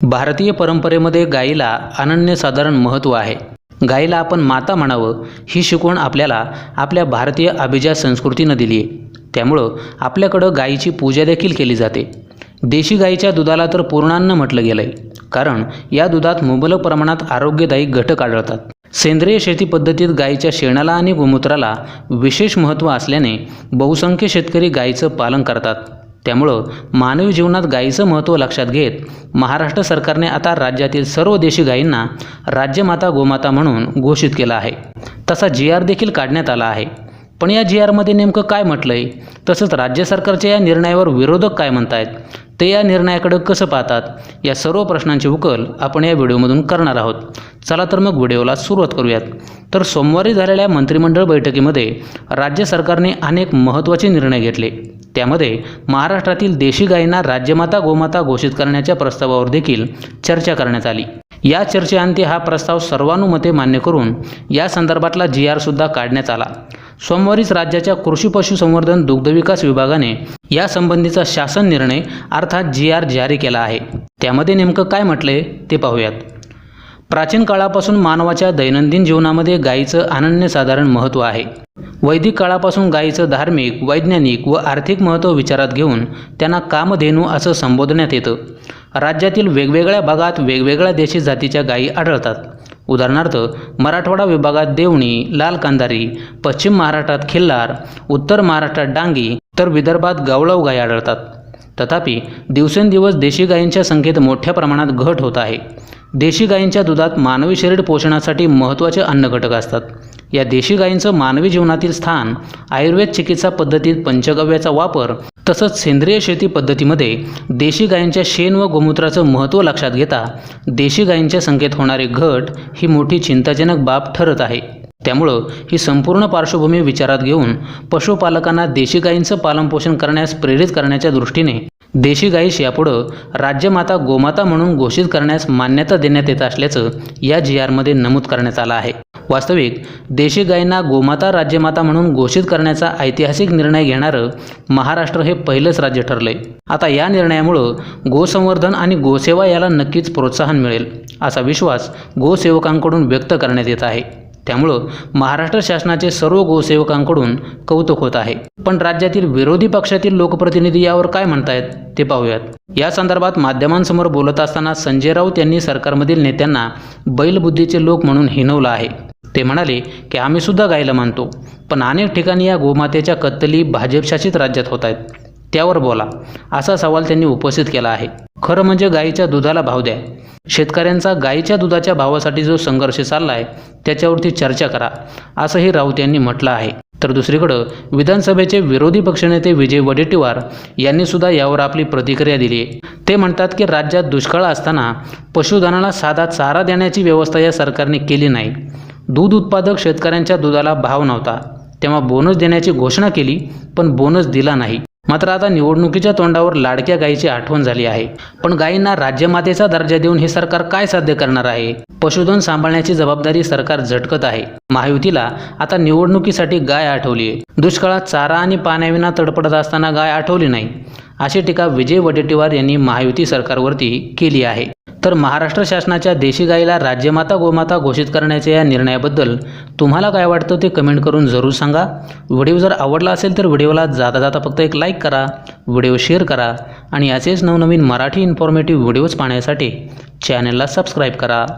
भारतीय परंपरेमध्ये गायीला अनन्यसाधारण महत्त्व आहे. गायीला आपण माता म्हणावं ही शिकवण आपल्याला आपल्या भारतीय अभिजात संस्कृतीनं दिली आहे. त्यामुळं आपल्याकडं गायीची पूजा देखील केली जाते. देशी गायीच्या दुधाला तर पूर्णान्न म्हटलं गेलं आहे, कारण या दुधात मुबलक प्रमाणात आरोग्यदायी घटक आढळतात. सेंद्रिय शेती पद्धतीत गायीच्या शेणाला आणि गोमूत्राला विशेष महत्त्व असल्याने बहुसंख्य शेतकरी गायीचं पालन करतात. त्यामुळं मानवी जीवनात गायीचं महत्त्व लक्षात घेत महाराष्ट्र सरकारने आता राज्यातील सर्व देशी गायींना राज्यमाता गोमाता म्हणून घोषित केलं आहे. तसा GR देखील काढण्यात आला आहे. पण या GRमध्ये नेमकं काय म्हटलं आहे, तसंच राज्य सरकारच्या या निर्णयावर विरोधक काय म्हणतायत, ते या निर्णयाकडे कसं पाहतात, या सर्व प्रश्नांची उकल आपण या व्हिडिओमधून करणार आहोत. चला तर मग व्हिडिओला सुरुवात करूयात. तर सोमवारी झालेल्या मंत्रिमंडळ बैठकीमध्ये राज्य सरकारने अनेक महत्त्वाचे निर्णय घेतले. त्यामध्ये महाराष्ट्रातील देशी गायींना राज्यमाता गोमाता घोषित करण्याच्या प्रस्तावावर देखील चर्चा करण्यात आली. या चर्चेअंती हा प्रस्ताव सर्वानुमते मान्य करून या संदर्भातला GR सुद्धा काढण्यात आला. सोमवारीच राज्याच्या कृषी पशुसंवर्धन दुग्धविकास विभागाने यासंबंधीचा शासन निर्णय अर्थात GR जारी केला आहे. त्यामध्ये नेमकं काय म्हटलंय ते पाहूयात. प्राचीन काळापासून मानवाच्या दैनंदिन जीवनामध्ये गायीचं अनन्यसाधारण महत्त्व आहे. वैदिक काळापासून गायीचं धार्मिक, वैज्ञानिक व आर्थिक महत्त्व विचारात घेऊन त्यांना कामधेनू असं संबोधण्यात येतं. राज्यातील वेगवेगळ्या भागात वेगवेगळ्या देशी जातीच्या गायी आढळतात. उदाहरणार्थ मराठवाडा विभागात देवणी, लाल कांदारी, पश्चिम महाराष्ट्रात खिल्लार, उत्तर महाराष्ट्रात डांगी, तर विदर्भात गवळाऊ गायी आढळतात. तथापि दिवसेंदिवस देशी गायींच्या संख्येत मोठ्या प्रमाणात घट होत आहे. देशी गायींच्या दुधात मानवी शरीर पोषणासाठी महत्त्वाचे अन्न घटक असतात. या देशी गायींचं मानवी जीवनातील स्थान, आयुर्वेद चिकित्सा पद्धतीत पंचगव्याचा वापर तसंच सेंद्रिय शेती पद्धतीमध्ये देशी गायींच्या शेण व गोमूत्राचं महत्त्व लक्षात घेता देशी गायींच्या संख्येत होणारी घट ही मोठी चिंताजनक बाब ठरत आहे. त्यामुळं ही संपूर्ण पार्श्वभूमी विचारात घेऊन पशुपालकांना देशी गायींचं पालनपोषण करण्यास प्रेरित करण्याच्या दृष्टीने देशी गायीस यापुढं राज्यमाता गोमाता म्हणून घोषित करण्यास मान्यता देण्यात येत असल्याचं या GRमध्ये नमूद करण्यात आलं आहे. वास्तविक देशी गायींना गोमाता राज्यमाता म्हणून घोषित करण्याचा ऐतिहासिक निर्णय घेणारं महाराष्ट्र हे पहिलंच राज्य ठरलंय. आता या निर्णयामुळं गोसंवर्धन आणि गोसेवा याला नक्कीच प्रोत्साहन मिळेल असा विश्वास गोसेवकांकडून व्यक्त करण्यात येत आहे. त्यामुळं महाराष्ट्र शासनाचे सर्व गोसेवकांकडून कौतुक होत आहे. पण राज्यातील विरोधी पक्षातील लोकप्रतिनिधी यावर काय म्हणतायत ते पाहूयात. या संदर्भात माध्यमांसमोर बोलत असताना संजय राऊत यांनी सरकारमधील नेत्यांना बैलबुद्धीचे लोक म्हणून हिणवलं आहे. ते म्हणाले की आम्ही सुद्धा गायीला मानतो, पण अनेक ठिकाणी या गोमातेच्या कत्तली भाजपशासित राज्यात होत आहेत, त्यावर बोला असा सवाल त्यांनी उपस्थित केला आहे. खरं म्हणजे गायीच्या दुधाला भाव द्या. शेतकऱ्यांचा गायीच्या दुधाच्या भावासाठी जो संघर्ष चालला आहे त्याच्यावरती चर्चा करा असंही राऊत यांनी म्हटलं आहे. तर दुसरीकडं विधानसभेचे विरोधी पक्षनेते विजय वडेट्टीवार यांनी सुद्धा यावर आपली प्रतिक्रिया दिली आहे. ते म्हणतात की राज्यात दुष्काळ असताना पशुधनाला साधा चारा देण्याची व्यवस्था या सरकारने केली नाही. दूध उत्पादक शेतकऱ्यांच्या दुधाला भाव नव्हता तेव्हा बोनस देण्याची घोषणा केली, पण बोनस दिला नाही. मात्र आता निवडणुकीच्या तोंडावर लाडक्या गायीची आठवण झाली आहे. पण गायींना राज्यमातेचा दर्जा देऊन हे सरकार काय साध्य करणार आहे? पशुधन सांभाळण्याची जबाबदारी सरकार झटकत आहे. महायुतीला आता निवडणुकीसाठी गाय आठवली आहे. दुष्काळात चारा आणि पाण्याविना तडपडत असताना गाय आठवली नाही अशी टीका विजय वडेट्टीवार यांनी महायुती सरकारवरती केली आहे. तर महाराष्ट्र शासनाच्या देशी गायीला राज्यमाता गोमाता घोषित करण्याच्या या निर्णयाबद्दल तुम्हाला काय वाटतं ते कमेंट करून जरूर सांगा. व्हिडिओ जर आवडला असेल तर व्हिडिओला जाता जाता फक्त एक लाईक करा, व्हिडिओ शेअर करा आणि असेच नवनवीन मराठी इन्फॉर्मेटिव्ह व्हिडिओज पाहण्यासाठी चॅनलला सबस्क्राईब करा.